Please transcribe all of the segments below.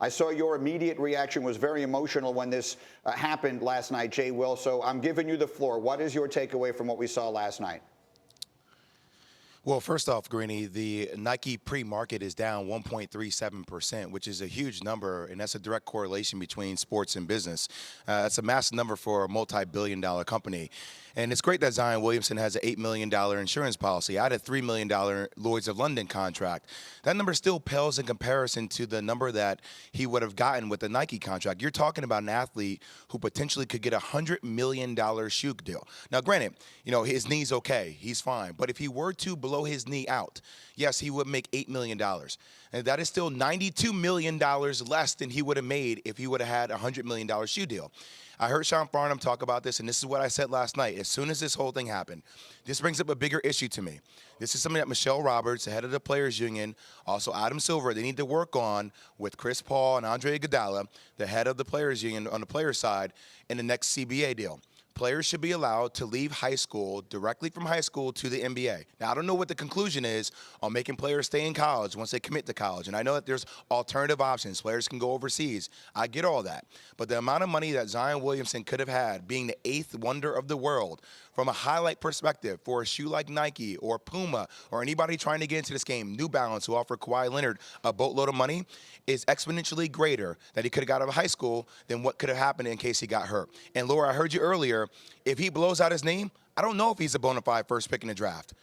I saw your immediate reaction was very emotional when this happened last night, Jay Will. So I'm giving you the floor. What is your takeaway from what we saw last night? Well, first off, Greeny, the Nike pre-market is down 1.37%, which is a huge number, and that's a direct correlation between sports and business. That's a massive number for a multi-billion-dollar company. And it's great that Zion Williamson has an $8 million insurance policy. I had a $3 million Lloyd's of London contract. That number still pales in comparison to the number that he would have gotten with the Nike contract. You're talking about an athlete who potentially could get a $100 million shoe deal. Now, granted, his knee's okay. He's fine. But if he were to blow his knee out, yes, he would make $8 million. And that is still $92 million less than he would have made if he would have had a $100 million shoe deal. I heard Sean Farnham talk about this, and this is what I said last night. As soon as this whole thing happened, this brings up a bigger issue to me. This is something that Michelle Roberts, the head of the Players Union, also Adam Silver, they need to work on with Chris Paul and Andre Iguodala, the head of the Players Union on the players' side, in the next CBA deal. Players should be allowed to leave high school directly from high school to the NBA. Now, I don't know what the conclusion is on making players stay in college once they commit to college. And I know that there's alternative options. Players can go overseas. I get all that. But the amount of money that Zion Williamson could have had being the 8th wonder of the world from a highlight perspective for a shoe like Nike or Puma or anybody trying to get into this game, New Balance, who offered Kawhi Leonard a boatload of money, is exponentially greater that he could have got out of high school than what could have happened in case he got hurt. And Laura, I heard you earlier, if he blows out his knee, I don't know if he's a bona fide first pick in the draft.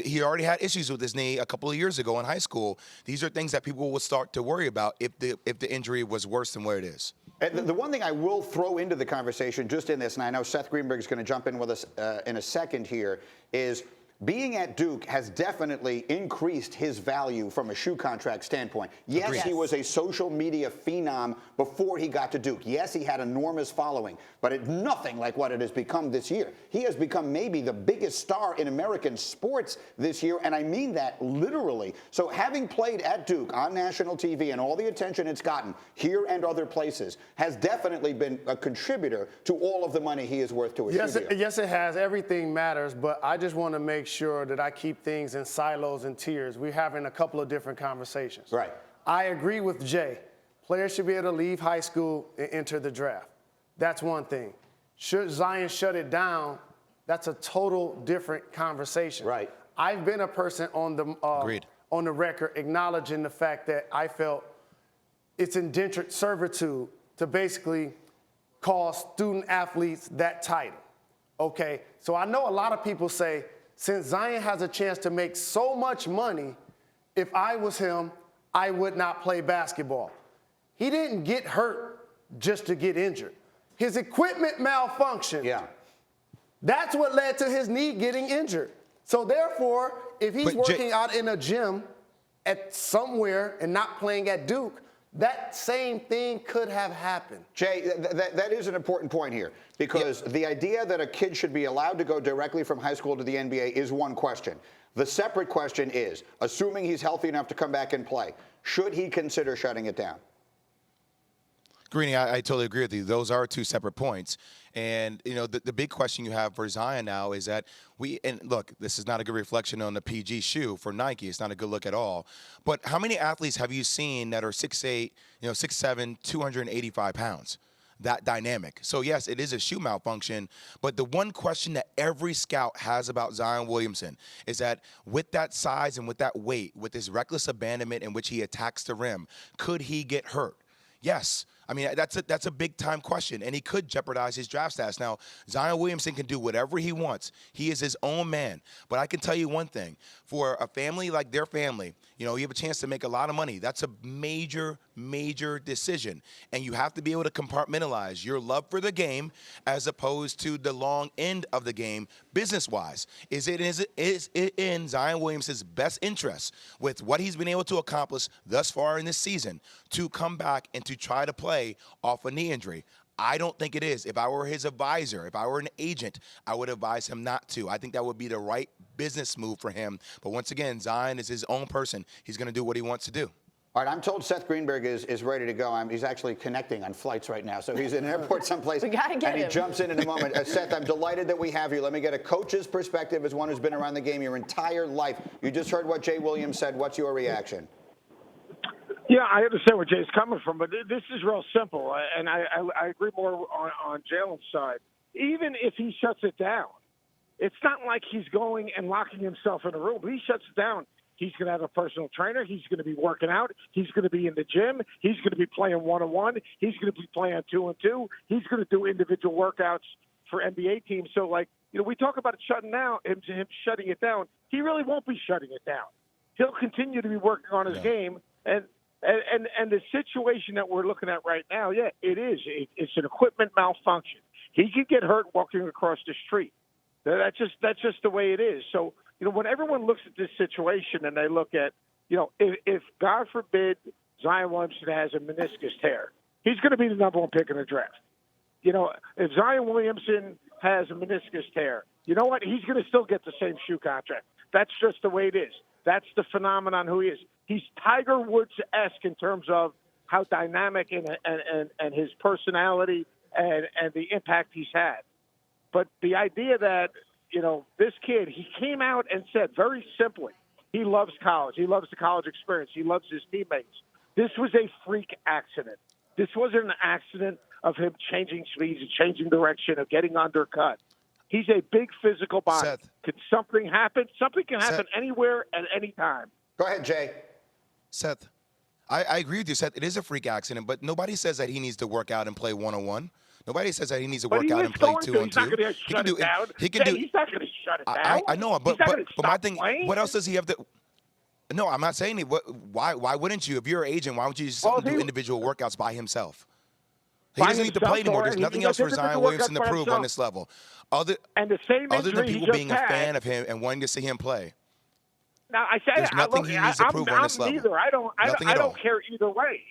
He already had issues with his knee a couple of years ago in high school. These are things that people would start to worry about if the injury was worse than where it is. And the one thing I will throw into the conversation just in this, and I know Seth Greenberg is going to jump in with us in a second here, is being at Duke has definitely increased his value from a shoe contract standpoint. Yes, Agreed. he was a social media phenom before he got to Duke. Yes, he had enormous following, but it's nothing like what it has become this year. He has become maybe the biggest star in American sports this year, and I mean that literally. So having played at Duke on national TV and all the attention it's gotten here and other places has definitely been a contributor to all of the money he is worth to a shoe deal. Yes, it has. Everything matters, but I just want to make sure that I keep things in silos and tiers. We're having a couple of different conversations. Right. I agree with Jay. Players should be able to leave high school and enter the draft. That's one thing. Should Zion shut it down? That's a total different conversation. Right. I've been a person on the record acknowledging the fact that I felt it's indentured servitude to basically call student athletes that title. Okay, so I know a lot of people say, since Zion has a chance to make so much money, if I was him, I would not play basketball. He didn't get hurt just to get injured. His equipment malfunctioned. Yeah. That's what led to his knee getting injured. So therefore, if he's working out in a gym at somewhere and not playing at Duke, that same thing could have happened. Jay, that is an important point here because the idea that a kid should be allowed to go directly from high school to the NBA is one question. The separate question is, assuming he's healthy enough to come back and play, should he consider shutting it down? Greeny, I totally agree with you. Those are two separate points. And, the big question you have for Zion now is that and look, this is not a good reflection on the PG shoe for Nike. It's not a good look at all. But how many athletes have you seen that are 6'8", 6'7", 285 pounds? That dynamic. So, yes, it is a shoe malfunction. But the one question that every scout has about Zion Williamson is that with that size and with that weight, with this reckless abandonment in which he attacks the rim, could he get hurt? Yes. I mean, that's a big-time question, and he could jeopardize his draft status. Now, Zion Williamson can do whatever he wants. He is his own man. But I can tell you one thing. For a family like their family, you have a chance to make a lot of money. That's a major, major decision. And you have to be able to compartmentalize your love for the game as opposed to the long end of the game business-wise. Is it in Zion Williamson's best interest with what he's been able to accomplish thus far in this season to come back and to try to play off a knee injury? I don't think it is. If I were his advisor, if I were an agent, I would advise him not to. I think that would be the right business move for him. But once again, Zion is his own person. He's going to do what he wants to do. All right, I'm told Seth Greenberg is ready to go. He's actually connecting on flights right now, so he's in an airport someplace. We gotta get him. And he jumps in a moment. Seth, I'm delighted that we have you. Let me get a coach's perspective as one who's been around the game your entire life. You just heard what Jay Williams said. What's your reaction? Yeah, I understand where Jay's coming from, but this is real simple, and I agree more on Jalen's side. Even if he shuts it down, it's not like he's going and locking himself in a room. If he shuts it down, he's going to have a personal trainer. He's going to be working out. He's going to be in the gym. He's going to be playing one-on-one. He's going to be playing 2-on-2. He's going to do individual workouts for NBA teams. So, we talk about it shutting down, him shutting it down. He really won't be shutting it down. He'll continue to be working on his game. And the situation that we're looking at right now, yeah, it is. It's an equipment malfunction. He could get hurt walking across the street. That's just the way it is. So, when everyone looks at this situation and they look at, if God forbid Zion Williamson has a meniscus tear, he's going to be the number one pick in the draft. If Zion Williamson has a meniscus tear, you know what? He's going to still get the same shoe contract. That's just the way it is. That's the phenomenon who he is. He's Tiger Woods-esque in terms of how dynamic and his personality and the impact he's had. But the idea that, this kid, he came out and said very simply, he loves college. He loves the college experience. He loves his teammates. This was a freak accident. This wasn't an accident of him changing speeds and changing direction, of getting undercut. He's a big physical body. Seth. Could something happen? Something can happen anywhere at any time. Go ahead, Jay. Seth, I agree with you, Seth. It is a freak accident, but nobody says that he needs to work out and play one-on-one. Nobody says that he needs to work out and play 2-on-2. He's not going to shut it down. He's not going to shut it down. I know, but my thing, playing. what else does he have to? No, I'm not saying it. Why wouldn't you? If you're an agent, why would you just do individual workouts by himself? He doesn't need to play anymore. There's nothing else for Zion Williamson to prove on this level, other than people being a fan of him and wanting to see him play. Now, I said, There's nothing he needs to prove on this level. I don't care either way.